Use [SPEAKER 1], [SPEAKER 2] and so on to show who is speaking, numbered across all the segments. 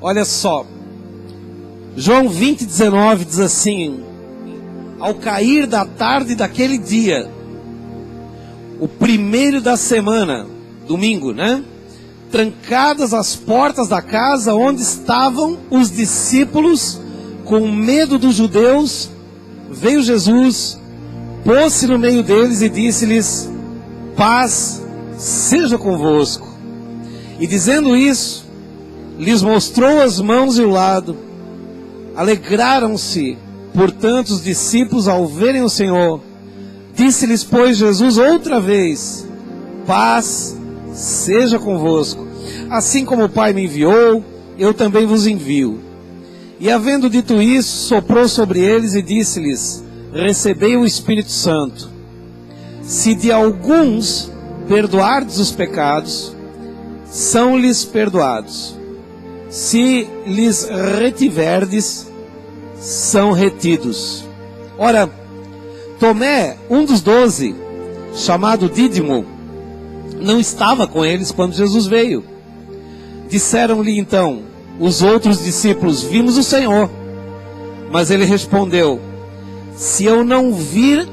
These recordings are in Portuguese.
[SPEAKER 1] Olha só, João 20:19 diz assim: ao cair da tarde daquele dia, o primeiro da semana, domingo, né? Trancadas as portas da casa onde estavam os discípulos, com medo dos judeus, veio Jesus, pôs-se no meio deles e disse-lhes: paz seja convosco. E dizendo isso, lhes mostrou as mãos e o lado. Alegraram-se, portanto, os discípulos ao verem o Senhor. Disse-lhes, pois, Jesus outra vez: paz seja convosco. Assim como o Pai me enviou, eu também vos envio. E havendo dito isso, soprou sobre eles e disse-lhes: recebei o Espírito Santo. Se de alguns perdoardes os pecados, são-lhes perdoados. Se lhes retiverdes, são retidos. Ora, Tomé, um dos 12, chamado Dídimo, não estava com eles quando Jesus veio. Disseram-lhe então os outros discípulos: vimos o Senhor. Mas ele respondeu: se eu não vir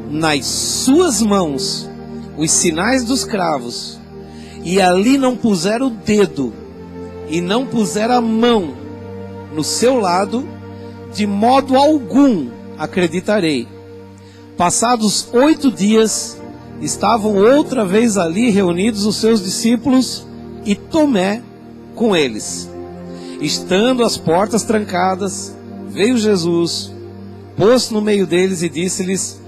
[SPEAKER 1] nas suas mãos os sinais dos cravos, e ali não puser o dedo, e não puser a mão no seu lado, de modo algum acreditarei. Passados 8 dias, estavam outra vez ali reunidos os seus discípulos e Tomé com eles. Estando as portas trancadas, veio Jesus, pôs-se no meio deles e disse-lhes: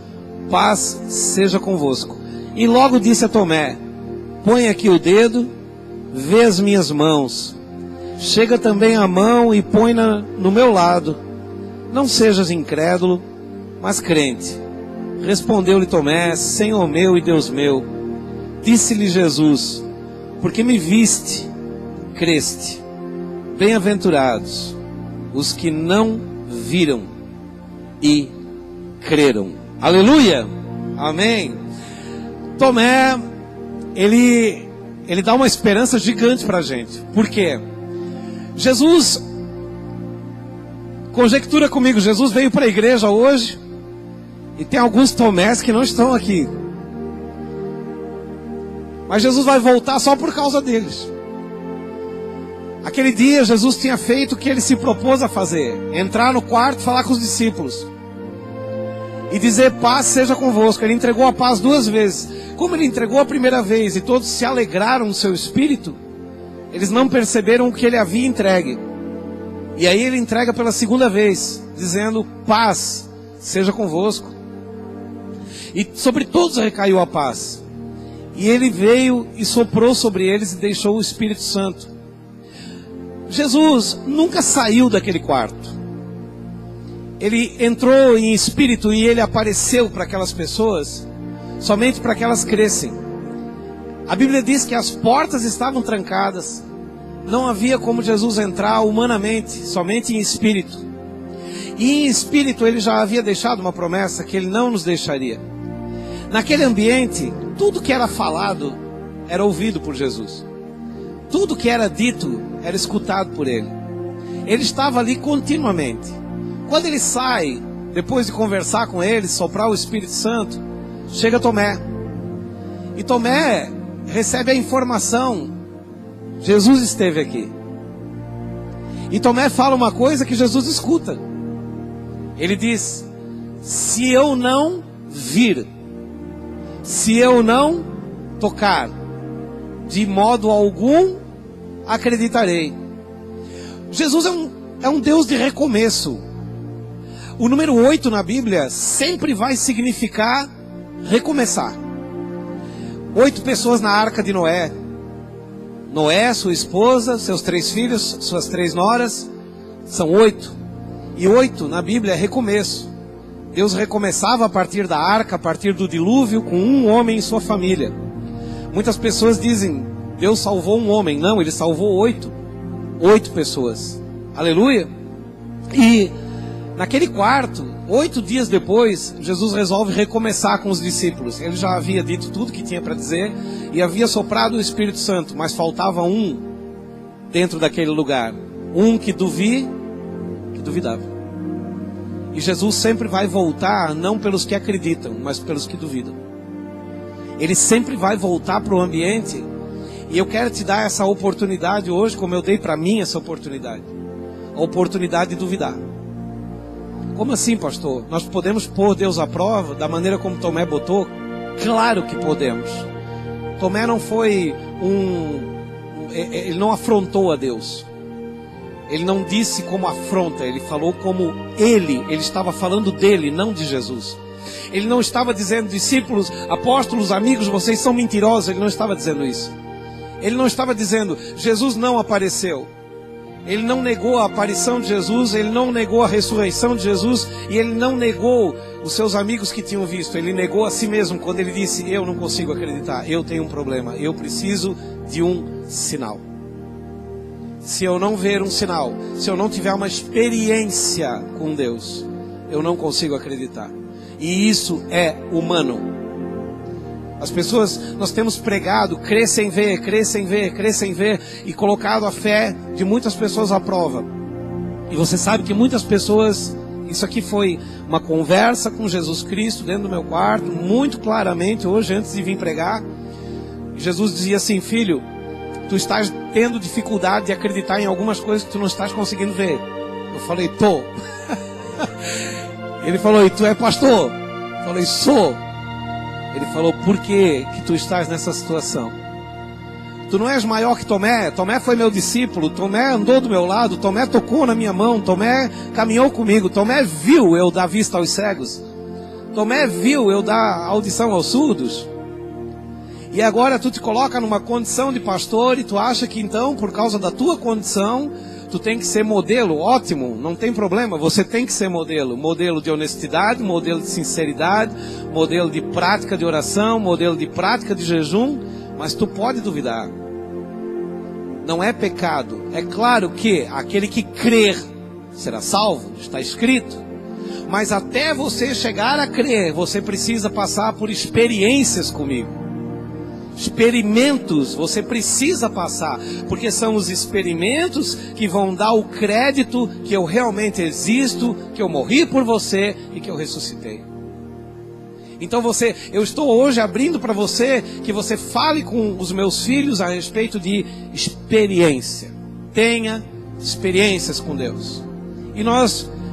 [SPEAKER 1] paz seja convosco. E logo disse a Tomé: põe aqui o dedo, vê as minhas mãos. Chega também a mão e põe-na no meu lado. Não sejas incrédulo, mas crente. Respondeu-lhe Tomé: Senhor meu e Deus meu. Disse-lhe Jesus: porque me viste, creste. Bem-aventurados os que não viram e creram. Aleluia! Amém! Tomé, ele dá uma esperança gigante para a gente. Por quê? Jesus, conjectura comigo, Jesus veio para a igreja hoje e tem alguns Tomés que não estão aqui. Mas Jesus vai voltar só por causa deles. Aquele dia Jesus tinha feito o que ele se propôs a fazer: entrar no quarto, falar com os discípulos e dizer: paz seja convosco. Ele entregou a paz 2 vezes. Como ele entregou a primeira vez e todos se alegraram no seu espírito, eles não perceberam o que ele havia entregue. E aí ele entrega pela 2ª vez, dizendo: paz seja convosco. E sobre todos recaiu a paz. E ele veio e soprou sobre eles e deixou o Espírito Santo. Jesus nunca saiu daquele quarto. Ele entrou em espírito e ele apareceu para aquelas pessoas, somente para que elas crescem. A Bíblia diz que as portas estavam trancadas. Não havia como Jesus entrar humanamente, somente em espírito. E em espírito ele já havia deixado uma promessa que ele não nos deixaria. Naquele ambiente, tudo que era falado era ouvido por Jesus. Tudo que era dito era escutado por ele. Ele estava ali continuamente. Quando ele sai, depois de conversar com eles, soprar o Espírito Santo, chega Tomé. E Tomé recebe a informação: Jesus esteve aqui. E Tomé fala uma coisa que Jesus escuta. Ele diz: se eu não vir, se eu não tocar, de modo algum acreditarei. Jesus é um Deus de recomeço. O número 8 na Bíblia sempre vai significar recomeçar. 8 pessoas na arca de Noé. Noé, sua esposa, seus 3 filhos, suas 3 noras. São 8. E 8 na Bíblia é recomeço. Deus recomeçava a partir da arca, a partir do dilúvio, com um homem e sua família. Muitas pessoas dizem: Deus salvou um homem. Não, ele salvou 8. 8 pessoas. Aleluia! E naquele quarto 8 dias depois, Jesus resolve recomeçar com os discípulos. Ele já havia dito tudo que tinha para dizer e havia soprado o Espírito Santo, mas faltava um dentro daquele lugar. Um que duvidava. E Jesus sempre vai voltar, não pelos que acreditam, mas pelos que duvidam. Ele sempre vai voltar para o ambiente. E eu quero te dar essa oportunidade hoje, como eu dei para mim essa oportunidade. A oportunidade de duvidar. Como assim, pastor? Nós podemos pôr Deus à prova da maneira como Tomé botou? Claro que podemos. Tomé não foi ele não afrontou a Deus. Ele não disse como afronta, ele falou como ele estava falando dele, não de Jesus. Ele não estava dizendo, discípulos, apóstolos, amigos, vocês são mentirosos. Ele não estava dizendo isso. Ele não estava dizendo, Jesus não apareceu. Ele não negou a aparição de Jesus, ele não negou a ressurreição de Jesus, e ele não negou os seus amigos que tinham visto. Ele negou a si mesmo quando ele disse, eu não consigo acreditar, eu tenho um problema, eu preciso de um sinal. Se eu não ver um sinal, se eu não tiver uma experiência com Deus, eu não consigo acreditar. E isso é humano. As pessoas, nós temos pregado, crê sem ver, e colocado a fé de muitas pessoas à prova. E você sabe que muitas pessoas, isso aqui foi uma conversa com Jesus Cristo dentro do meu quarto, muito claramente, hoje antes de vir pregar. Jesus dizia assim, filho, tu estás tendo dificuldade de acreditar em algumas coisas que tu não estás conseguindo ver. Eu falei, tô. Ele falou, e tu é pastor? Eu falei, sou. Ele falou, por que tu estás nessa situação? Tu não és maior que Tomé? Tomé foi meu discípulo, Tomé andou do meu lado, Tomé tocou na minha mão, Tomé caminhou comigo, Tomé viu eu dar vista aos cegos, Tomé viu eu dar audição aos surdos. E agora tu te coloca numa condição de pastor e tu acha que então, por causa da tua condição, tu tem que ser modelo. Ótimo, não tem problema, você tem que ser modelo. Modelo de honestidade, modelo de sinceridade, modelo de prática de oração, modelo de prática de jejum. Mas tu pode duvidar. Não é pecado. É claro que aquele que crer será salvo, está escrito. Mas até você chegar a crer, você precisa passar por experiências comigo. Experimentos você precisa passar, porque são os experimentos que vão dar o crédito que eu realmente existo, que eu morri por você e que eu ressuscitei. Então eu estou hoje abrindo para você que você fale com os meus filhos a respeito de experiência. Tenha experiências com Deus. E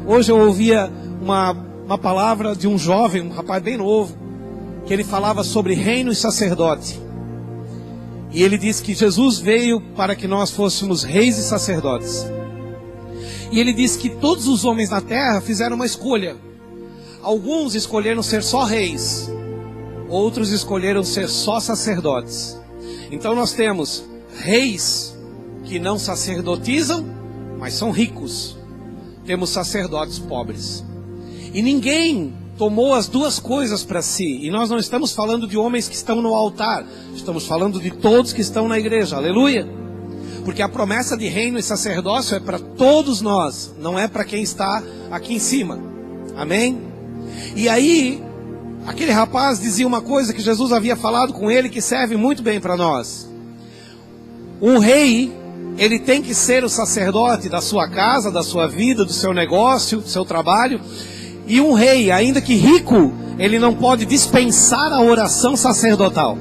[SPEAKER 1] hoje eu ouvia uma palavra de um jovem, um rapaz bem novo, que ele falava sobre reino e sacerdote. E ele disse que Jesus veio para que nós fôssemos reis e sacerdotes. E ele disse que todos os homens na terra fizeram uma escolha. Alguns escolheram ser só reis, outros escolheram ser só sacerdotes. Então nós temos reis que não sacerdotizam, mas são ricos. Temos sacerdotes pobres. E ninguém tomou as duas coisas para si. E nós não estamos falando de homens que estão no altar. Estamos falando de todos que estão na igreja. Aleluia. Porque a promessa de reino e sacerdócio é para todos nós. Não é para quem está aqui em cima. Amém? E aí, aquele rapaz dizia uma coisa que Jesus havia falado com ele, que serve muito bem para nós. Um rei, ele tem que ser o sacerdote da sua casa, da sua vida, do seu negócio, do seu trabalho. E um rei, ainda que rico, ele não pode dispensar a oração sacerdotal.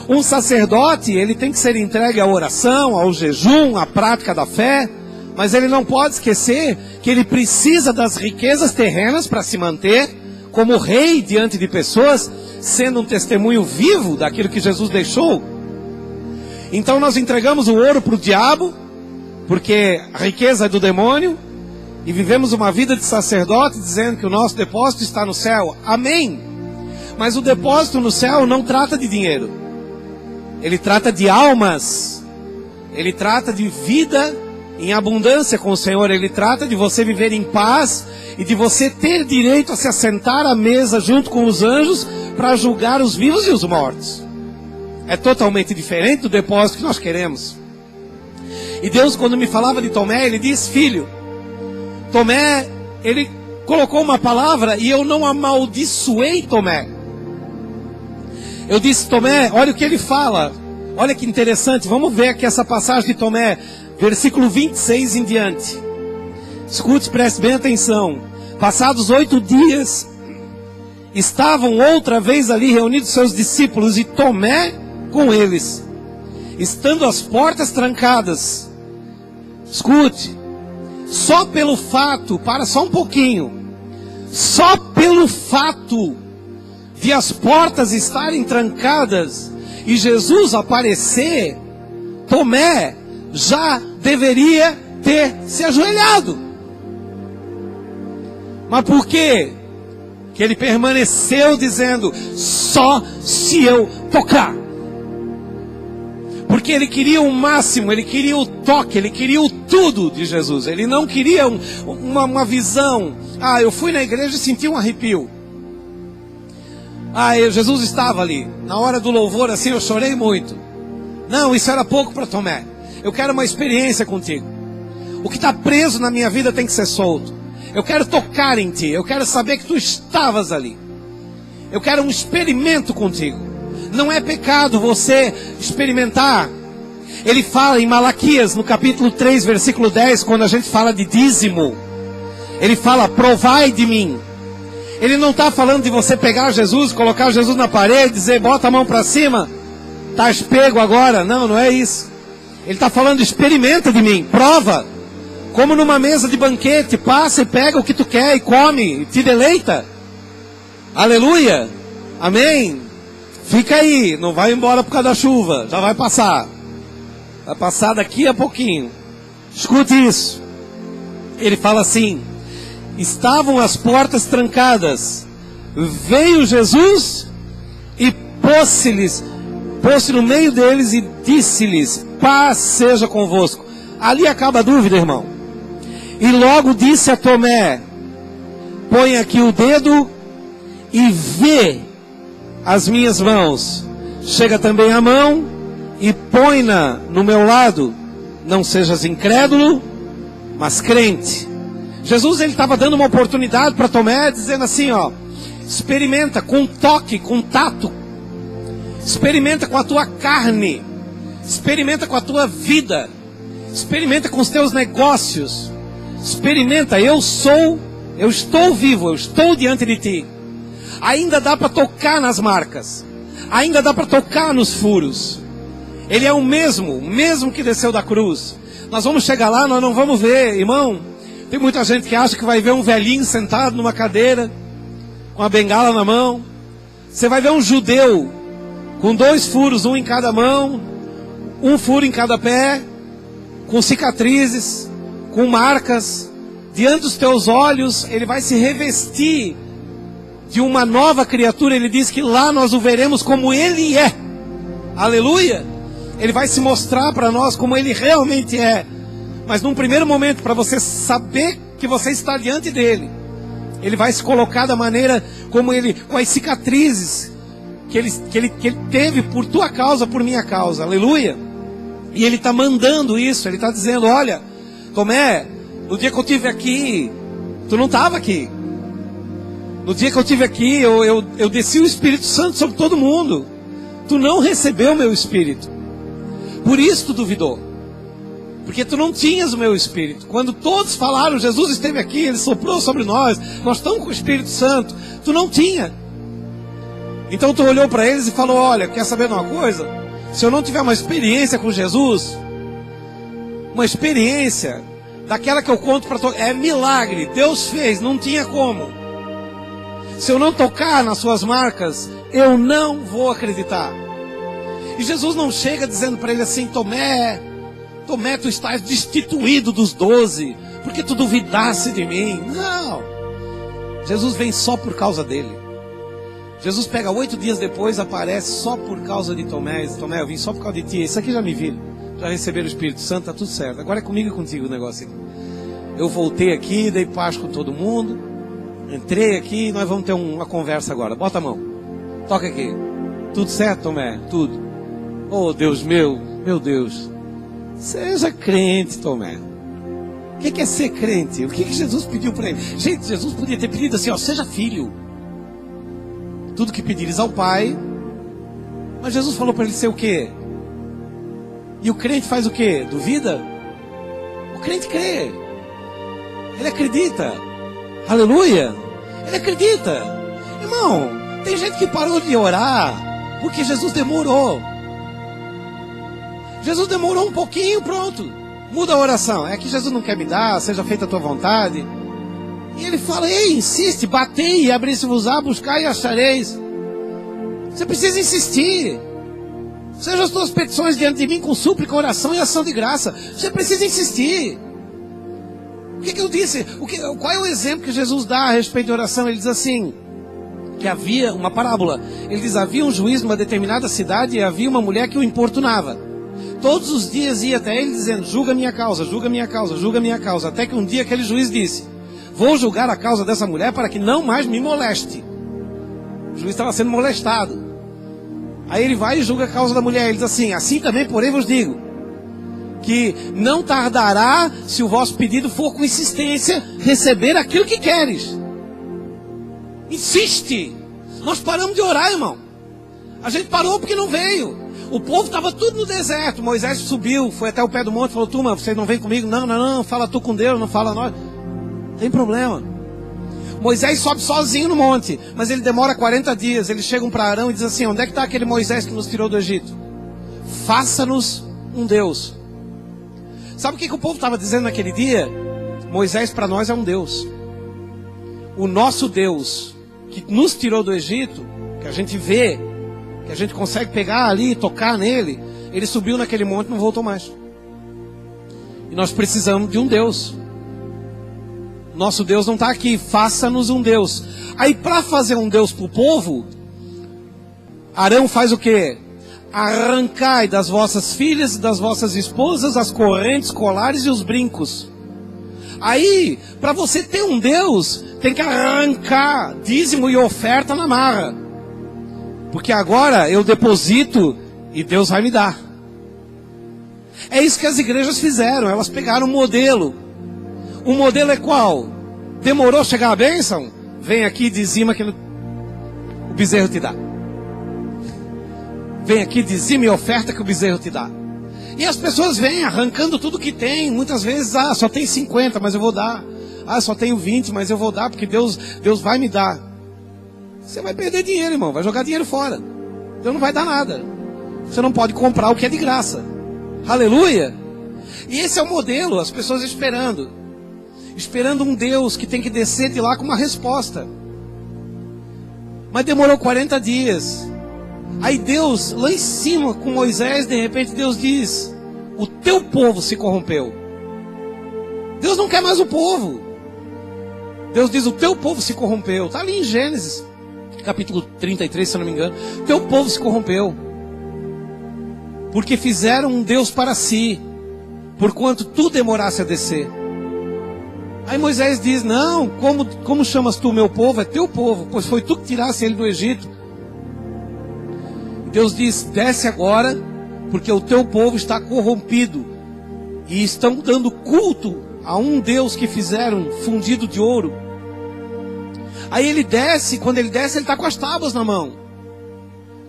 [SPEAKER 1] Um sacerdote, ele tem que ser entregue à oração, ao jejum, à prática da fé. Mas ele não pode esquecer que ele precisa das riquezas terrenas para se manter como rei diante de pessoas, sendo um testemunho vivo daquilo que Jesus deixou. Então nós entregamos o ouro para o diabo, porque a riqueza é do demônio. E vivemos uma vida de sacerdote dizendo que o nosso depósito está no céu. Amém. Mas o depósito no céu não trata de dinheiro. Ele trata de almas. Ele trata de vida em abundância com o Senhor. Ele trata de você viver em paz e de você ter direito a se assentar à mesa junto com os anjos para julgar os vivos e os mortos. É totalmente diferente do depósito que nós queremos. E Deus, quando me falava de Tomé, ele disse: filho, Tomé, ele colocou uma palavra e eu não amaldiçoei Tomé. Eu disse, Tomé, olha o que ele fala. Olha que interessante, vamos ver aqui essa passagem de Tomé, versículo 26 em diante. Escute, preste bem atenção. Passados 8 dias, estavam outra vez ali reunidos seus discípulos e Tomé com eles. Estando as portas trancadas. Escute, só pelo fato, para só um pouquinho, só pelo fato de as portas estarem trancadas e Jesus aparecer, Tomé já deveria ter se ajoelhado. Mas por quê? Que ele permaneceu dizendo, só se eu tocar. Porque ele queria o máximo, ele queria o toque, ele queria o tudo de Jesus. Ele não queria uma visão. Ah, eu fui na igreja e senti um arrepio. Ah, Jesus estava ali. Na hora do louvor, assim, eu chorei muito. Não, isso era pouco para Tomé. Eu quero uma experiência contigo. O que está preso na minha vida tem que ser solto. Eu quero tocar em ti. Eu quero saber que tu estavas ali. Eu quero um experimento contigo. Não é pecado você experimentar. Ele fala em Malaquias, no capítulo 3, versículo 10, quando a gente fala de dízimo. Ele fala, provai de mim. Ele não está falando de você pegar Jesus, colocar Jesus na parede, dizer, bota a mão para cima, estás pego agora. Não, não é isso. Ele está falando, experimenta de mim, prova. Como numa mesa de banquete, passa e pega o que tu quer e come, e te deleita. Aleluia, amém. Fica aí, não vai embora por causa da chuva, já vai passar. Vai passar daqui a pouquinho. Escute isso. Ele fala assim, estavam as portas trancadas, veio Jesus e pôs-se no meio deles e disse-lhes, paz seja convosco. Ali acaba a dúvida, irmão. E logo disse a Tomé, põe aqui o dedo e vê as minhas mãos. Chega também a mão e põe-na no meu lado. Não sejas incrédulo, mas crente. Jesus, ele estava dando uma oportunidade para Tomé, dizendo assim, ó, experimenta com toque, com tato. Experimenta com a tua carne. Experimenta com a tua vida. Experimenta com os teus negócios. Experimenta, eu estou vivo, eu estou diante de ti. Ainda dá para tocar nas marcas. Ainda dá para tocar nos furos. Ele é o mesmo que desceu da cruz. Nós vamos chegar lá, nós não vamos ver, irmão. Tem muita gente que acha que vai ver um velhinho sentado numa cadeira, com a bengala na mão. Você vai ver um judeu, com 2 furos, um em cada mão, um furo em cada pé, com cicatrizes, com marcas. Diante dos teus olhos, ele vai se revestir de uma nova criatura. Ele diz que lá nós o veremos como ele é. Aleluia! Ele vai se mostrar para nós como ele realmente é. Mas num primeiro momento, para você saber que você está diante dele, ele vai se colocar da maneira como ele, com as cicatrizes que ele teve por tua causa, por minha causa. Aleluia! E ele está mandando isso. Ele está dizendo, olha, Tomé, no dia que eu estive aqui, tu não estava aqui. No dia que eu estive aqui, eu desci o Espírito Santo sobre todo mundo. Tu não recebeu o meu Espírito. Por isso tu duvidou. Porque tu não tinhas o meu Espírito. Quando todos falaram, Jesus esteve aqui, Ele soprou sobre nós, nós estamos com o Espírito Santo. Tu não tinha. Então tu olhou para eles e falou, olha, quer saber de uma coisa? Se eu não tiver uma experiência com Jesus, uma experiência daquela que eu conto para todos, é milagre, Deus fez, não tinha como. Se eu não tocar nas suas marcas, eu não vou acreditar. E Jesus não chega dizendo para ele assim, Tomé, tu estás destituído dos 12, porque tu duvidasse de mim. Não. Jesus vem só por causa dele. Jesus pega 8 dias depois, aparece só por causa de Tomé. Diz, Tomé, eu vim só por causa de ti. Isso aqui já me viram. Já receberam o Espírito Santo, tá tudo certo. Agora é comigo e contigo o negócio aqui. Eu voltei aqui, dei paz com todo mundo. Entrei aqui e nós vamos ter uma conversa agora. Bota a mão. Toca aqui. Tudo certo, Tomé? Tudo. Oh, Deus meu Deus. Seja crente, Tomé. O que é ser crente? O que Jesus pediu para ele? Gente, Jesus podia ter pedido assim, ó, seja filho. Tudo que pedires ao Pai. Mas Jesus falou para ele ser o quê? E o crente faz o quê? Duvida? O crente crê. Ele acredita. Aleluia. Ele acredita. Irmão, tem gente que parou de orar porque Jesus demorou. Jesus demorou um pouquinho, pronto. Muda a oração. É que Jesus não quer me dar, seja feita a tua vontade. E ele fala, ei, insiste, batei e abri-se-vos-á, buscai e achareis. Você precisa insistir. Sejam as tuas petições diante de mim com súplica, oração e ação de graça. Você precisa insistir. O que eu disse? Qual é o exemplo que Jesus dá a respeito de oração? Ele diz assim, que havia uma parábola. Ele diz, havia um juiz numa determinada cidade e havia uma mulher que o importunava. Todos os dias ia até ele dizendo, julga minha causa, julga minha causa, julga minha causa. Até que um dia aquele juiz disse, vou julgar a causa dessa mulher para que não mais me moleste. O juiz estava sendo molestado. Aí ele vai e julga a causa da mulher. Ele diz assim, assim também, porém, vos digo, que não tardará, se o vosso pedido for com insistência, receber aquilo que queres. Insiste. Nós paramos de orar, irmão. A gente parou porque não veio. O povo estava tudo no deserto. Moisés subiu, foi até o pé do monte, falou, turma, você não vem comigo? Não, fala tu com Deus, não fala nós. Não tem problema. Moisés sobe sozinho no monte, mas ele demora 40 dias. Eles chegam para Arão e dizem assim, onde é que está aquele Moisés que nos tirou do Egito? Faça-nos um Deus. Sabe o que o povo estava dizendo naquele dia? Moisés para nós é um Deus. O nosso Deus, que nos tirou do Egito, que a gente vê, que a gente consegue pegar ali e tocar nele, ele subiu naquele monte e não voltou mais. E nós precisamos de um Deus. Nosso Deus não está aqui, faça-nos um Deus. Aí para fazer um Deus para o povo, Arão faz o quê? Arrancai das vossas filhas e das vossas esposas as correntes, colares e os brincos. Aí, para você ter um Deus, tem que arrancar dízimo e oferta na marra. Porque agora eu deposito e Deus vai me dar. É isso que as igrejas fizeram, elas pegaram um modelo. O modelo é qual? Demorou chegar a bênção? Vem aqui e dizima que o bezerro te dá. Vem aqui, dizima e oferta que o bezerro te dá. E as pessoas vêm arrancando tudo que tem. Muitas vezes, só tem 50, mas eu vou dar. Só tenho 20, mas eu vou dar, porque Deus vai me dar. Você vai perder dinheiro, irmão. Vai jogar dinheiro fora. Deus não vai dar nada. Você não pode comprar o que é de graça. Aleluia. E esse é o modelo, as pessoas esperando um Deus que tem que descer de lá com uma resposta. Mas demorou 40 dias. Aí Deus, lá em cima com Moisés, de repente Deus diz, o teu povo se corrompeu. Deus não quer mais o povo. Deus diz, o teu povo se corrompeu. Está ali em Gênesis, capítulo 33, se eu não me engano. O teu povo se corrompeu. Porque fizeram um Deus para si, porquanto tu demorasse a descer. Aí Moisés diz, não, como chamas tu o meu povo? É teu povo, pois foi tu que tiraste ele do Egito. Deus diz, desce agora, porque o teu povo está corrompido. E estão dando culto a um Deus que fizeram fundido de ouro. Aí ele desce, quando ele desce ele está com as tábuas na mão.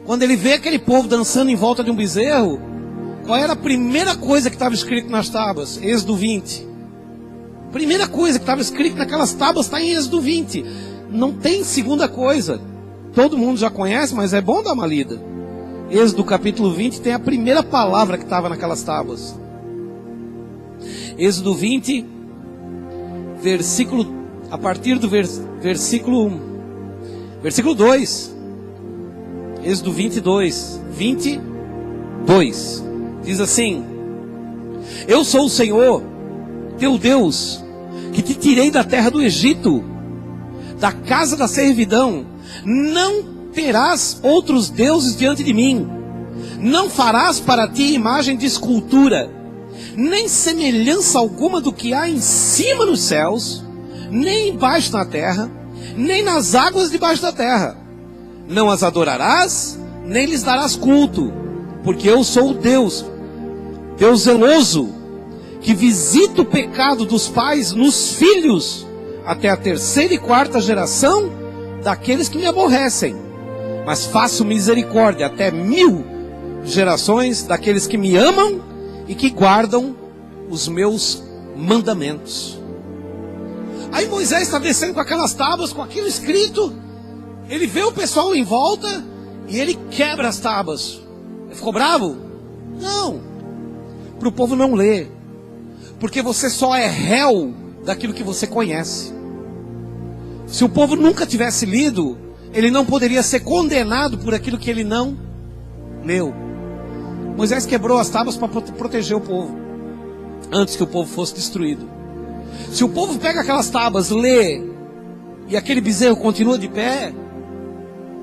[SPEAKER 1] Quando ele vê aquele povo dançando em volta de um bezerro, qual era a primeira coisa que estava escrito nas tábuas? Êxodo 20. Primeira coisa que estava escrito naquelas tábuas está em Êxodo 20. Não tem segunda coisa. Todo mundo já conhece, mas é bom dar uma lida. Êxodo capítulo 20 tem a primeira palavra que estava naquelas tábuas. Êxodo 20, a partir do versículo 2. Êxodo 22. Diz assim: eu sou o Senhor, teu Deus, que te tirei da terra do Egito, da casa da servidão. Não terás outros deuses diante de mim. Não farás para ti imagem de escultura, nem semelhança alguma do que há em cima nos céus, nem embaixo na terra, nem nas águas debaixo da terra. Não as adorarás, nem lhes darás culto, porque eu sou o Deus zeloso, que visito o pecado dos pais nos filhos, até a 3ª e 4ª geração daqueles que me aborrecem. Mas faço misericórdia até 1000 gerações daqueles que me amam e que guardam os meus mandamentos. Aí Moisés está descendo com aquelas tábuas, com aquilo escrito. Ele vê o pessoal em volta e ele quebra as tábuas. Ele ficou bravo? Não. Para o povo não ler. Porque você só é réu daquilo que você conhece. Se o povo nunca tivesse lido, ele não poderia ser condenado por aquilo que ele não leu. Moisés quebrou as tábuas para proteger o povo, antes que o povo fosse destruído. Se o povo pega aquelas tábuas, lê, e aquele bezerro continua de pé,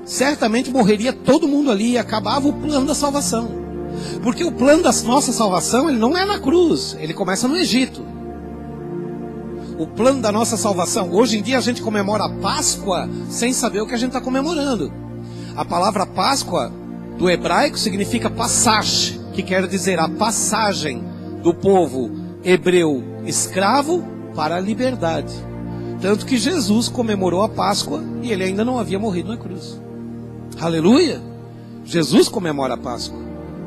[SPEAKER 1] certamente morreria todo mundo ali e acabava o plano da salvação. Porque o plano da nossa salvação, ele não é na cruz, ele começa no Egito. O plano da nossa salvação, hoje em dia a gente comemora a Páscoa sem saber o que a gente está comemorando. A palavra Páscoa, do hebraico, significa passagem, que quer dizer a passagem do povo hebreu escravo para a liberdade. Tanto que Jesus comemorou a Páscoa e ele ainda não havia morrido na cruz. Aleluia! Jesus comemora a Páscoa.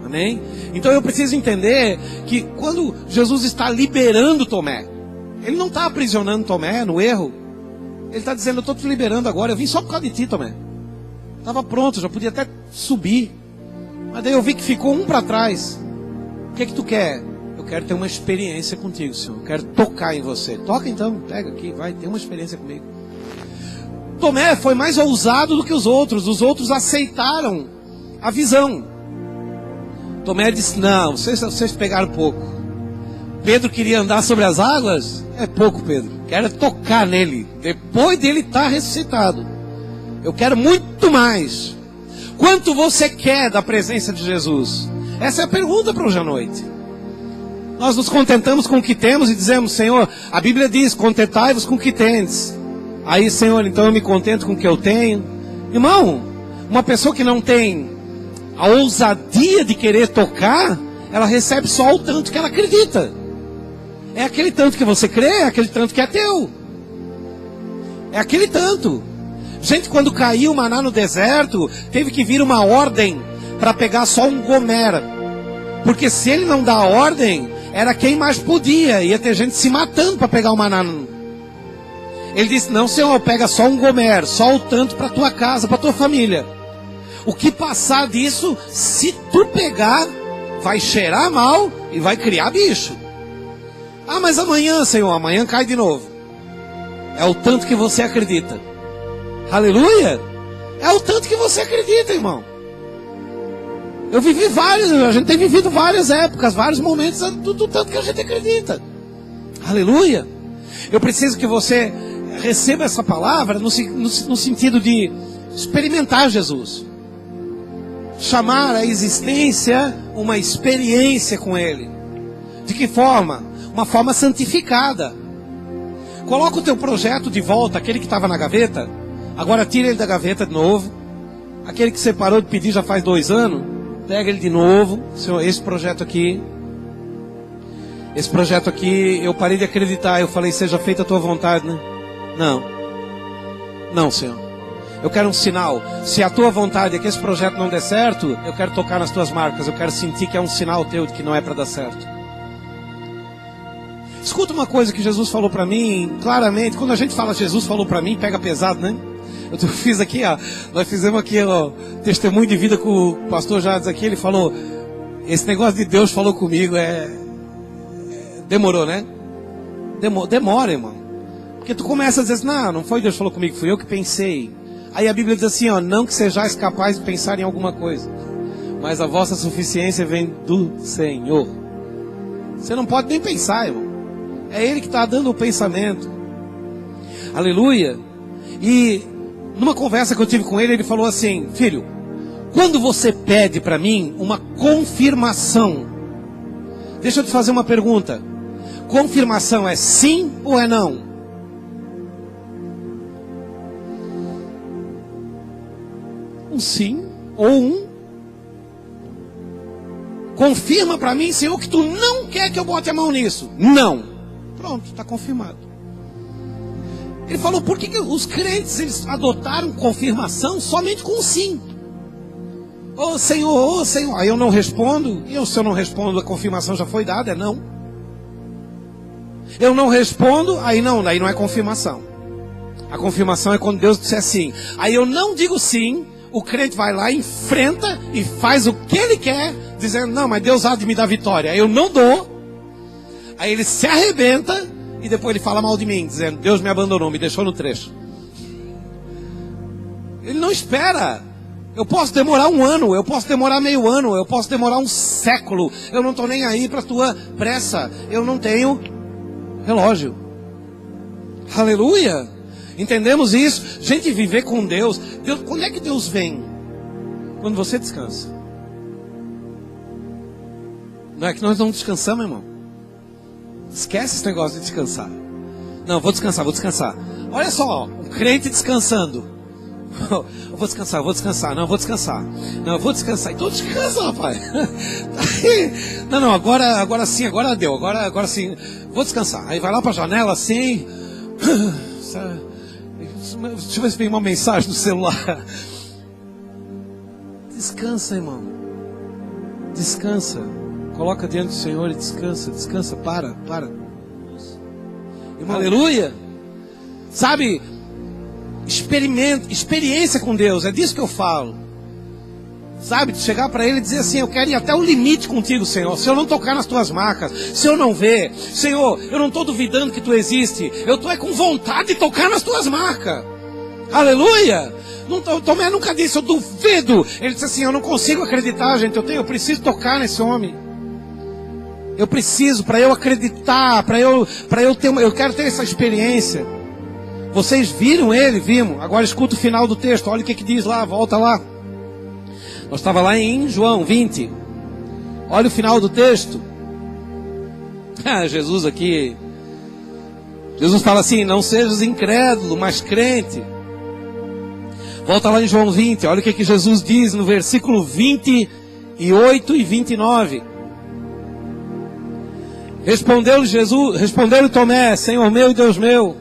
[SPEAKER 1] Amém? Então eu preciso entender que quando Jesus está liberando Tomé, ele não está aprisionando Tomé no erro. Ele está dizendo, eu estou te liberando agora, eu vim só por causa de ti, Tomé. Estava pronto, já podia até subir. Mas daí eu vi que ficou um para trás. O que tu quer? Eu quero ter uma experiência contigo, Senhor. Eu quero tocar em você. Toca então, pega aqui, vai, tem uma experiência comigo. Tomé foi mais ousado do que os outros. Os outros aceitaram a visão. Tomé disse, não, vocês pegaram pouco. Pedro queria andar sobre as águas? É pouco, Pedro. Quero tocar nele, depois dele estar ressuscitado. Eu quero muito mais. Quanto você quer da presença de Jesus? Essa é a pergunta para hoje à noite. Nós nos contentamos com o que temos e dizemos, Senhor, a Bíblia diz, contentai-vos com o que tendes. Aí, Senhor, então eu me contento com o que eu tenho. Irmão, uma pessoa que não tem a ousadia de querer tocar, ela recebe só o tanto que ela acredita. É aquele tanto que você crê, é aquele tanto que é teu. É aquele tanto. Gente, quando caiu o maná no deserto, teve que vir uma ordem para pegar só um gomer. Porque se ele não dá a ordem, era quem mais podia. Ia ter gente se matando para pegar o maná. Ele disse, não, Senhor, pega só um gomer, só o tanto para tua casa, para tua família. O que passar disso, se tu pegar, vai cheirar mal e vai criar bicho. Ah, mas amanhã, Senhor, amanhã cai de novo. É o tanto que você acredita. Aleluia! É o tanto que você acredita, irmão. Eu vivi a gente tem vivido várias épocas, vários momentos do tanto que a gente acredita. Aleluia! Eu preciso que você receba essa palavra no sentido de experimentar Jesus. Chamar a existência uma experiência com Ele. De que forma? Uma forma santificada. Coloca o teu projeto de volta, aquele que estava na gaveta. Agora tira ele da gaveta de novo. Aquele que você parou de pedir já faz 2 anos. Pega ele de novo. Senhor, esse projeto aqui eu parei de acreditar. Eu falei, seja feita a tua vontade, né? Não, Senhor. Eu quero um sinal. Se a tua vontade é que esse projeto não dê certo, eu quero tocar nas tuas marcas. Eu quero sentir que é um sinal teu de que não é para dar certo. Escuta uma coisa que Jesus falou para mim, claramente. Quando a gente fala Jesus falou para mim, pega pesado, né? Eu fiz aqui, nós fizemos aqui, testemunho de vida com o pastor Jades aqui. Ele falou, esse negócio de Deus falou comigo, demorou, né? Demora, irmão. Porque tu começa a dizer assim, não foi Deus que falou comigo, fui eu que pensei. Aí a Bíblia diz assim, não que sejais capazes de pensar em alguma coisa, mas a vossa suficiência vem do Senhor. Você não pode nem pensar, irmão. É Ele que está dando o pensamento. Aleluia. E numa conversa que eu tive com ele, ele falou assim, filho, quando você pede para mim uma confirmação, deixa eu te fazer uma pergunta. Confirmação é sim ou é não? Um sim ou um Confirma para mim, Senhor, que tu não quer que eu bote a mão nisso. Não. Pronto, está confirmado. Ele falou, por que os crentes eles adotaram confirmação somente com um sim? Ô Senhor, aí eu não respondo. E se eu não respondo, a confirmação já foi dada, é não. Eu não respondo, aí não é confirmação. A confirmação é quando Deus disser sim. Aí eu não digo sim, o crente vai lá, enfrenta e faz o que ele quer, dizendo, não, mas Deus há de me dar vitória. Aí eu não dou. Aí ele se arrebenta e depois ele fala mal de mim, dizendo, Deus me abandonou, me deixou no trecho. Ele não espera. Eu posso demorar 1 ano, eu posso demorar meio ano, eu posso demorar 1 século. Eu não estou nem aí para a tua pressa. Eu não tenho relógio. Aleluia. Entendemos isso? Gente, viver com Deus. Quando é que Deus vem? Quando você descansa. Não é que nós não descansamos, irmão. Esquece esse negócio de descansar. Não, vou descansar. Olha só, um crente descansando. Eu vou descansar. Não, eu vou descansar. Então descansa, rapaz. Não, agora sim, agora deu. Agora sim, vou descansar. Aí vai lá para a janela assim. Deixa eu ver se vem uma mensagem no celular. Descansa, irmão. Descansa. Coloca diante do Senhor e descansa. Para. Irmão, aleluia. Sabe, experiência com Deus, é disso que eu falo. Sabe, de chegar para Ele e dizer assim, eu quero ir até o limite contigo, Senhor. Se eu não tocar nas tuas marcas, se eu não ver, Senhor, eu não estou duvidando que tu existe. Eu estou com vontade de tocar nas tuas marcas. Aleluia. Tomé nunca disse, eu duvido. Ele disse assim, eu não consigo acreditar, gente. Eu preciso tocar nesse homem. Eu preciso, para eu acreditar, eu quero ter essa experiência. Vocês viram ele? Vimos. Agora escuta o final do texto. Olha o que diz lá, volta lá. Nós estávamos lá em João 20. Olha o final do texto. Jesus aqui. Jesus fala assim, não sejas incrédulo, mas crente. Volta lá em João 20. Olha o que Jesus diz no versículo 28 e 29. Respondeu-lhe Tomé, Senhor meu e Deus meu.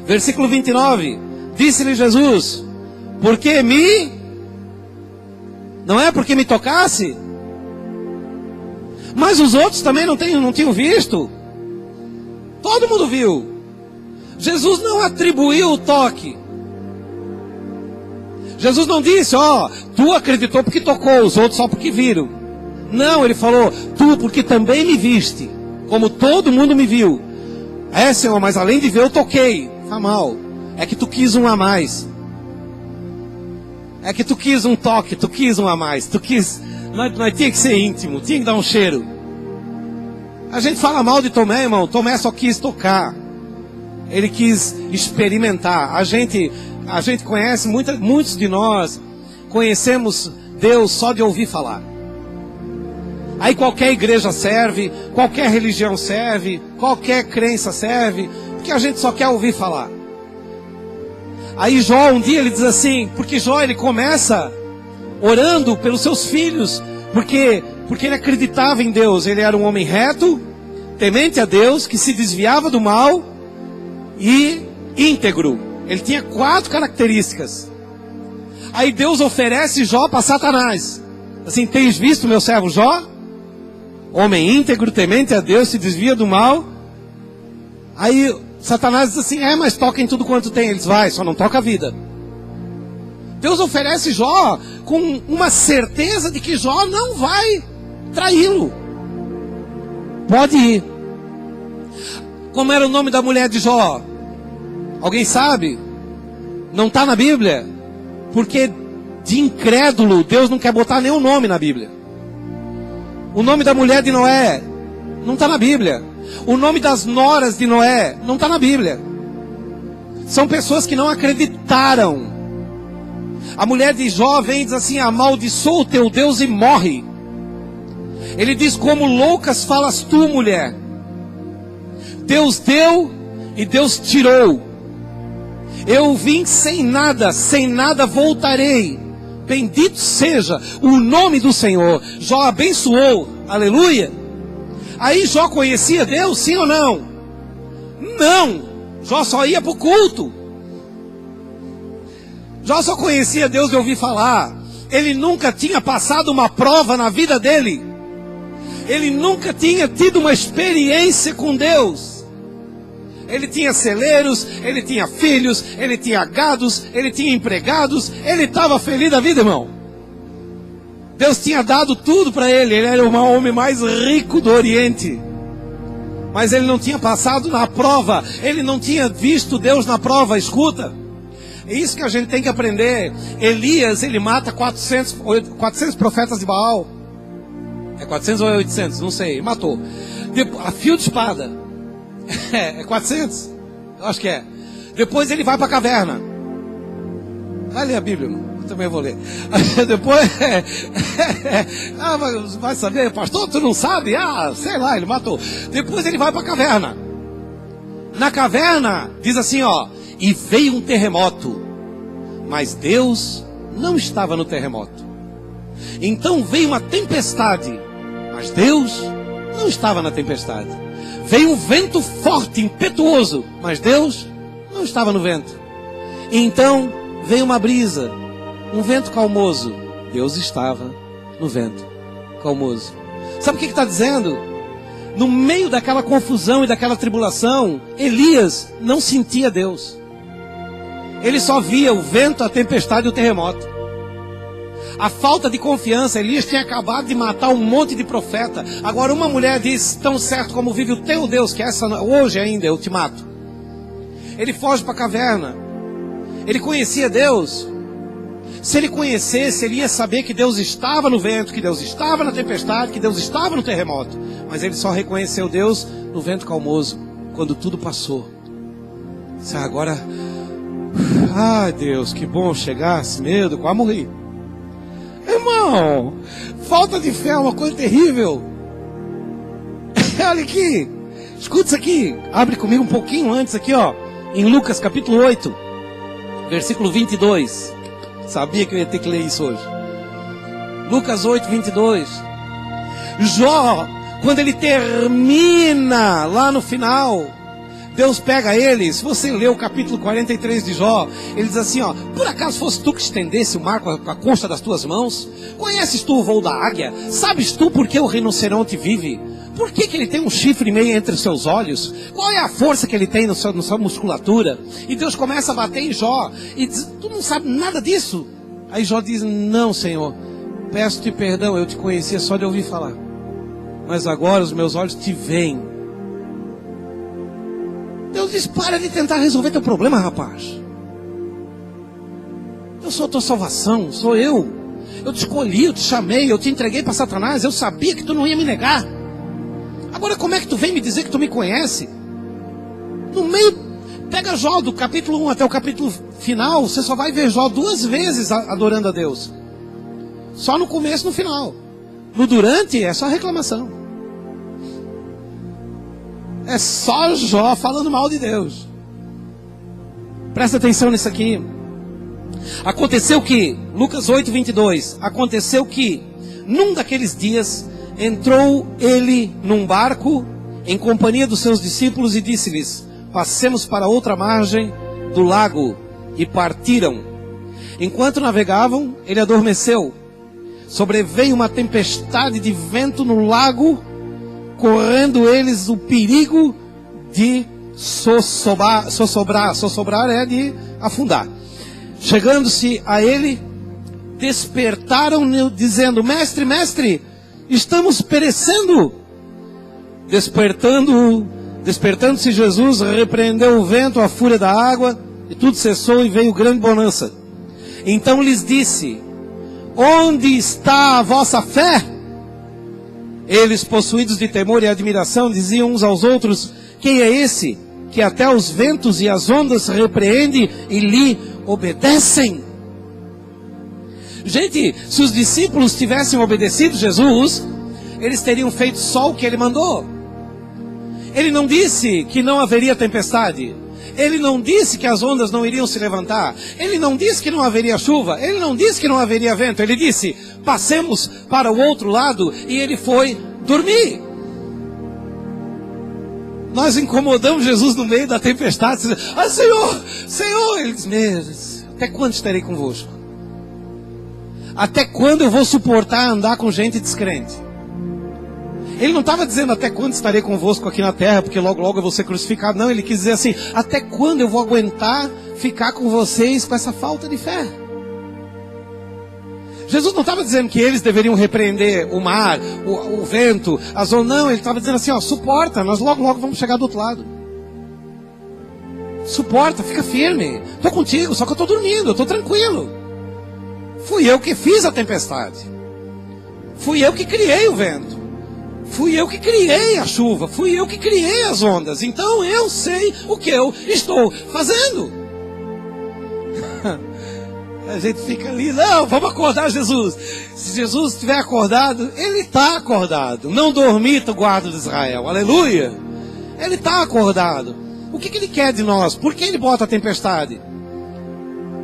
[SPEAKER 1] Versículo 29. Disse-lhe Jesus, porque não é porque me tocasse? Mas os outros também não tinham visto. Todo mundo viu. Jesus não atribuiu o toque. Jesus não disse, tu acreditou porque tocou, os outros só porque viram. Não, ele falou, tu porque também me viste, como todo mundo me viu. Senhor, mas além de ver eu toquei. Tá mal. É que tu quis um a mais. É que tu quis um toque, tu quis um a mais. Nós tinha que ser íntimo, tinha que dar um cheiro. A gente fala mal de Tomé, irmão. Tomé só quis tocar. Ele quis experimentar. A gente conhece, muitos de nós conhecemos Deus só de ouvir falar. Aí qualquer igreja serve, qualquer religião serve, qualquer crença serve, porque a gente só quer ouvir falar. Aí Jó, um dia ele diz assim, porque Jó ele começa orando pelos seus filhos, porque ele acreditava em Deus. Ele era um homem reto, temente a Deus, que se desviava do mal e íntegro. Ele tinha 4 características. Aí Deus oferece Jó para Satanás. Assim, tens visto meu servo Jó? Homem íntegro, temente a Deus, se desvia do mal. Aí Satanás diz assim, mas toca em tudo quanto tem. Eles vai, só não toca a vida. Deus oferece Jó com uma certeza de que Jó não vai traí-lo. Pode ir. Como era o nome da mulher de Jó? Alguém sabe? Não está na Bíblia. Porque de incrédulo, Deus não quer botar nenhum nome na Bíblia. O nome da mulher de Noé não está na Bíblia. O nome das noras de Noé não está na Bíblia. São pessoas que não acreditaram. A mulher de Jó vem e diz assim, amaldiçoa o teu Deus e morre. Ele diz, como loucas falas tu, mulher. Deus deu e Deus tirou. Eu vim sem nada voltarei. Bendito seja o nome do Senhor. Jó abençoou, aleluia. Aí Jó conhecia Deus, sim ou não? Não, Jó só ia para o culto. Jó só conhecia Deus de ouvir falar. Ele nunca tinha passado uma prova na vida dele. Ele nunca tinha tido uma experiência com Deus. Ele tinha celeiros, ele tinha filhos, ele tinha gados, ele tinha empregados. Ele estava feliz da vida, irmão. Deus tinha dado tudo para ele. Ele era o homem mais rico do Oriente. Mas ele não tinha passado na prova. Ele não tinha visto Deus na prova. Escuta. É isso que a gente tem que aprender. Elias, ele mata 400 profetas de Baal. É 400 ou é 800? Não sei. Matou. A fio de espada. É 400? Eu acho que é. Depois ele vai para a caverna. Vai ler a Bíblia, irmão. Eu também vou ler. Depois... vai saber, pastor, tu não sabe? Sei lá, ele matou. Depois ele vai para a caverna. Na caverna, diz assim, ó. E veio um terremoto, mas Deus não estava no terremoto. Então veio uma tempestade, mas Deus não estava na tempestade. Veio um vento forte, impetuoso, mas Deus não estava no vento. Então veio uma brisa, um vento calmoso. Deus estava no vento calmoso. Sabe o que está dizendo? No meio daquela confusão e daquela tribulação, Elias não sentia Deus. Ele só via o vento, a tempestade e o terremoto. A falta de confiança. Elias tinha acabado de matar um monte de profeta. Agora uma mulher diz, tão certo como vive o teu Deus, que hoje ainda eu te mato. Ele foge para a caverna. Ele conhecia Deus. Se ele conhecesse, ele ia saber que Deus estava no vento, que Deus estava na tempestade, que Deus estava no terremoto. Mas ele só reconheceu Deus no vento calmoso, quando tudo passou. Agora... Ai, Deus, que bom chegasse, medo, quase morri. Irmão, falta de fé é uma coisa terrível. Olha aqui, escuta isso aqui. Abre comigo um pouquinho antes aqui, ó. Em Lucas capítulo 8, versículo 22. Sabia que eu ia ter que ler isso hoje. Lucas 8, 22. Jó, quando ele termina lá no final... Deus pega ele, se você ler o capítulo 43 de Jó, ele diz assim, ó, por acaso fosse tu que estendesse o mar com a concha das tuas mãos? Conheces tu o voo da águia? Sabes tu por que o rinoceronte vive? Por que ele tem um chifre meio entre os seus olhos? Qual é a força que ele tem na sua musculatura? E Deus começa a bater em Jó, e diz, tu não sabe nada disso? Aí Jó diz, não, Senhor, peço-te perdão, eu te conhecia só de ouvir falar. Mas agora os meus olhos te veem. Deus diz, para de tentar resolver teu problema, rapaz. Eu sou a tua salvação, sou eu. Eu te escolhi, eu te chamei, eu te entreguei para Satanás. Eu sabia que tu não ia me negar. Agora como é que tu vem me dizer que tu me conhece? No meio, pega Jó do capítulo 1 até o capítulo final. Você só vai ver Jó 2 vezes adorando a Deus. Só no começo e no final. No durante é só reclamação. É só Jó falando mal de Deus. Presta atenção nisso aqui. Aconteceu que, Lucas 8, 22. Aconteceu que, num daqueles dias, entrou ele num barco, em companhia dos seus discípulos, e disse-lhes, passemos para outra margem do lago. E partiram. Enquanto navegavam, ele adormeceu. Sobreveio uma tempestade de vento no lago, correndo eles o perigo de sossobrar é de afundar. Chegando-se a ele, despertaram-no, dizendo, mestre, mestre, estamos perecendo. Despertando-se Jesus, repreendeu o vento, a fúria da água, e tudo cessou e veio grande bonança. Então lhes disse, onde está a vossa fé? Eles, possuídos de temor e admiração, diziam uns aos outros, quem é esse que até os ventos e as ondas repreende e lhe obedecem? Gente, se os discípulos tivessem obedecido Jesus, eles teriam feito só o que ele mandou. Ele não disse que não haveria tempestade. Ele não disse que as ondas não iriam se levantar. Ele não disse que não haveria chuva. Ele não disse que não haveria vento. Ele disse, passemos para o outro lado, e ele foi dormir. Nós incomodamos Jesus no meio da tempestade, dizendo, ah, Senhor, Senhor. Ele diz, até quando estarei convosco? Até quando eu vou suportar andar com gente descrente? Ele não estava dizendo até quando estarei convosco aqui na terra, porque logo logo eu vou ser crucificado. Não, ele quis dizer assim, até quando eu vou aguentar ficar com vocês com essa falta de fé? Jesus não estava dizendo que eles deveriam repreender o mar, o vento, as ondas. Não, ele estava dizendo assim, ó, suporta, nós logo logo vamos chegar do outro lado. Suporta, fica firme. Estou contigo, só que eu estou dormindo, eu estou tranquilo. Fui eu que fiz a tempestade. Fui eu que criei o vento. Fui eu que criei a chuva, fui eu que criei as ondas, então eu sei o que eu estou fazendo. A gente fica ali, não, vamos acordar Jesus. Se Jesus estiver acordado, Ele está acordado. Não dormita o guarda de Israel, aleluia. Ele está acordado. O que Ele quer de nós? Por que Ele bota a tempestade?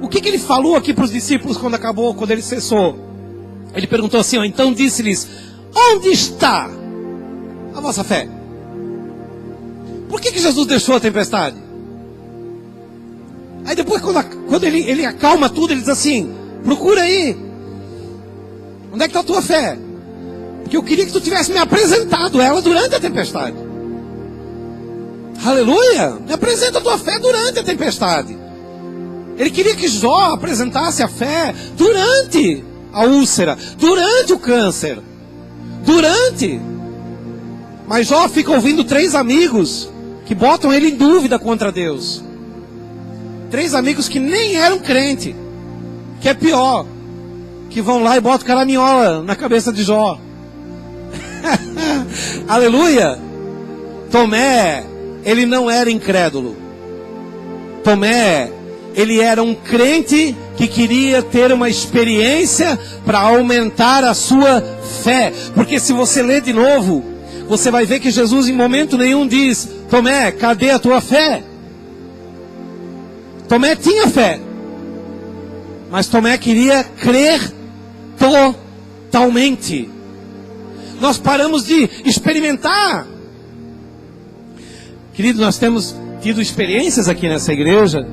[SPEAKER 1] O que Ele falou aqui para os discípulos quando acabou, quando Ele cessou? Ele perguntou assim, ó, então disse-lhes, onde está a vossa fé? Por que Jesus deixou a tempestade? Aí depois quando ele acalma tudo, ele diz assim, procura aí, onde é que está a tua fé? Porque eu queria que tu tivesse me apresentado ela durante a tempestade. Aleluia, me apresenta a tua fé durante a tempestade. Ele queria que Jó apresentasse a fé durante a úlcera, durante o câncer, mas Jó fica ouvindo 3 amigos que botam ele em dúvida contra Deus. 3 amigos que nem eram crente, que é pior, que vão lá e botam caraminhola na cabeça de Jó. Aleluia. Tomé, ele não era incrédulo. Tomé, ele era um crente que queria ter uma experiência para aumentar a sua fé. Porque se você ler de novo, você vai ver que Jesus em momento nenhum diz, Tomé, cadê a tua fé? Tomé tinha fé, mas Tomé queria crer totalmente. Nós paramos de experimentar. Querido, nós temos tido experiências aqui nessa igreja,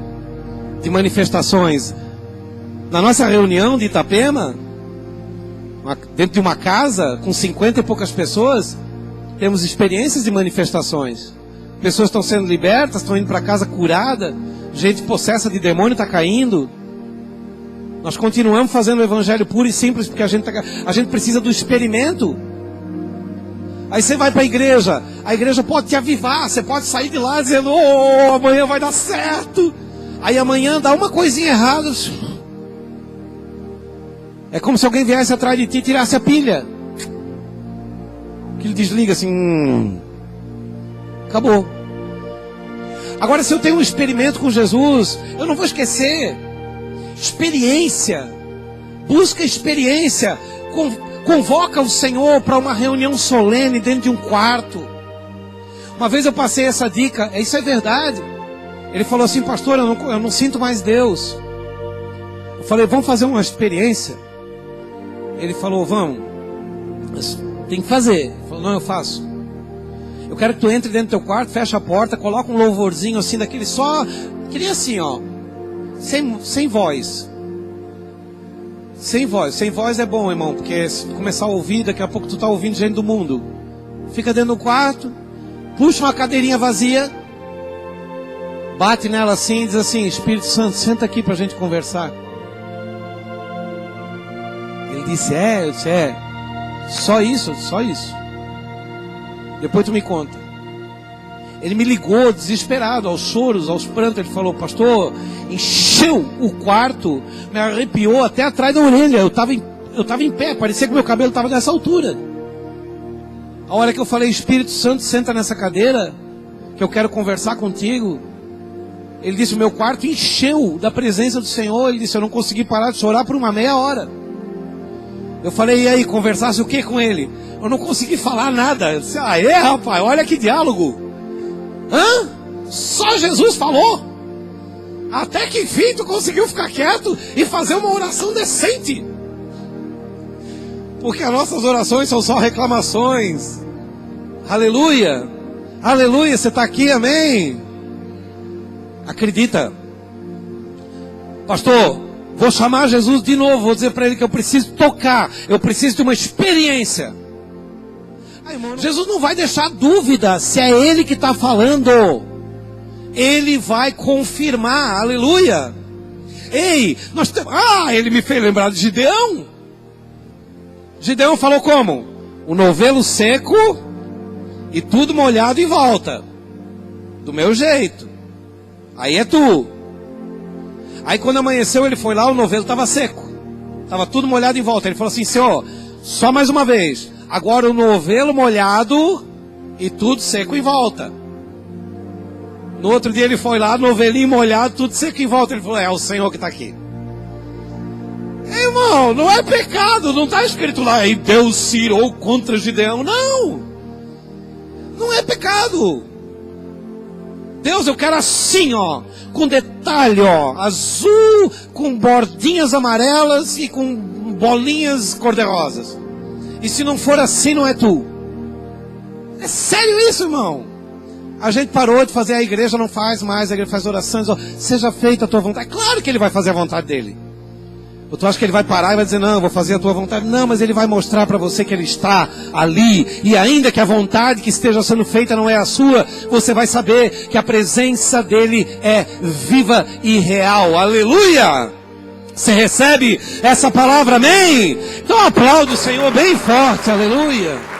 [SPEAKER 1] de manifestações. Na nossa reunião de Itapema, dentro de uma casa, com 50 e poucas pessoas, temos experiências de manifestações. Pessoas estão sendo libertas, estão indo para casa curada, gente possessa de demônio está caindo. Nós continuamos fazendo o evangelho puro e simples, porque a gente precisa do experimento. Aí você vai para a igreja pode te avivar, você pode sair de lá dizendo, amanhã vai dar certo. Aí amanhã dá uma coisinha errada. É como se alguém viesse atrás de ti e tirasse a pilha. Que ele desliga assim, acabou. Agora, se eu tenho um experimento com Jesus, eu não vou esquecer. Experiência. Busca experiência. Convoca o Senhor para uma reunião solene dentro de um quarto. Uma vez eu passei essa dica, isso é verdade. Ele falou assim, pastor, eu não sinto mais Deus. Eu falei, vamos fazer uma experiência? Ele falou, vamos. Tem que fazer. Ele falou, não, eu faço. Eu quero que tu entre dentro do teu quarto, fecha a porta, coloca um louvorzinho assim, daquele só, queria assim, ó, sem voz. Sem voz é bom, irmão, porque se começar a ouvir, daqui a pouco tu tá ouvindo gente do mundo. Fica dentro do quarto, puxa uma cadeirinha vazia, bate nela assim e diz assim, Espírito Santo, senta aqui pra gente conversar. Ele disse, eu disse, só isso. Depois tu me conta. Ele me ligou desesperado, aos choros, aos prantos. Ele falou, pastor, encheu o quarto, me arrepiou até atrás da orelha. Eu estava em pé, parecia que meu cabelo estava nessa altura. A hora que eu falei, Espírito Santo, senta nessa cadeira, que eu quero conversar contigo. Ele disse, o meu quarto encheu da presença do Senhor. Ele disse, eu não consegui parar de chorar por uma meia hora. Eu falei, e aí, conversasse o que com ele? Eu não consegui falar nada. Eu disse, rapaz, olha que diálogo. Só Jesus falou. Até que enfim tu conseguiu ficar quieto e fazer uma oração decente. Porque as nossas orações são só reclamações. Aleluia. Aleluia, você está aqui, amém? Acredita. Pastor, vou chamar Jesus de novo, vou dizer para ele que eu preciso tocar, eu preciso de uma experiência. Jesus não vai deixar dúvida se é ele que está falando. Ele vai confirmar, aleluia. Ei, nós temos... ele me fez lembrar de Gideão. Gideão falou como? O novelo seco e tudo molhado em volta. Do meu jeito. Aí é tu. Aí quando amanheceu ele foi lá, o novelo estava seco. Estava tudo molhado em volta. Ele falou assim, Senhor, só mais uma vez. Agora o novelo molhado e tudo seco em volta. No outro dia ele foi lá, novelinho molhado, tudo seco em volta. Ele falou, é o Senhor que está aqui. Irmão, não é pecado, não está escrito lá, e Deus se irou contra Gideão. Não, não é pecado. Deus, eu quero assim, ó, com detalhe, ó, azul, com bordinhas amarelas e com bolinhas cor-de-rosas. E se não for assim, não é tu. É sério isso, irmão? A gente parou de fazer, a igreja não faz mais, a igreja faz orações, ó, seja feita a tua vontade. Claro que ele vai fazer a vontade dele. Ou tu acha que ele vai parar e vai dizer, não, eu vou fazer a tua vontade? Não, mas ele vai mostrar para você que ele está ali. E ainda que a vontade que esteja sendo feita não é a sua, você vai saber que a presença dele é viva e real. Aleluia! Você recebe essa palavra, amém? Então aplaude o Senhor bem forte, aleluia!